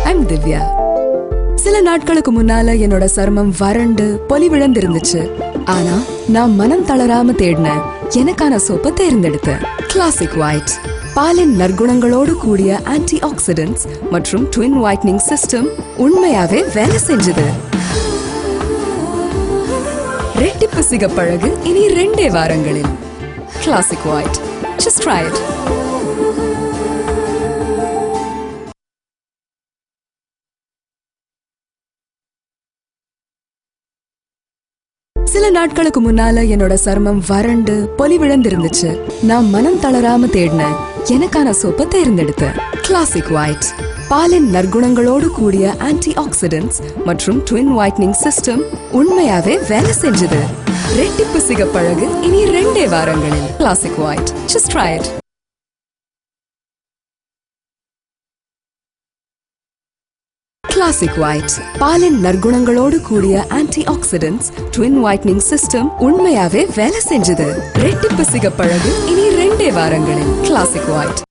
I'm Divya. சில நாட்களுக்கு முன்னால என்னோட சருமம் வறண்டு பொலிவிழந்திருந்துச்சு. ஆனா நான் மனம் தளராம தேடினேன், எனக்கான சோப்பை தேர்ந்தெடுத்தேன். Classic white. பாலின் நற்குணங்களோடு கூடிய ஆன்டி ஆக்சிடென்ட்ஸ் மற்றும் ட்வின் ஒயிட்னிங் சிஸ்டம் உண்மையாவே வேலை செஞ்சது. ரெட்டிப்பு சிகப்பழகு இனி 2 வாரங்களில். Classic white. Just try it. சில நாட்களுக்கு முன்னால என்னோட சருமம் வறண்டு பொலிவிழந்திருந்துச்சு. நான் மனம் தளராம தேடினேன், எனக்கான சோப்பை தேர்ந்தெடுத்தேன். Classic white. பாலின் நற்குணங்களோடு கூடிய ஆன்டி ஆக்சிடென்ட்ஸ் மற்றும் ட்வின் ஒயிட்னிங் சிஸ்டம் உண்மையாவே வேலை செஞ்சது. ரெட்டிப்பு சிகப்பழகு இனி 2 வாரங்களில். Classic white. Just try it. Classic white. பாலின் நற்குணங்களோடு கூடிய anti oxidants twin whitening system உண்மையாவே வேலை செஞ்சது. ரெட்டிப்பு சிகப்பழகு இனி 2 வாரங்களில். Classic white.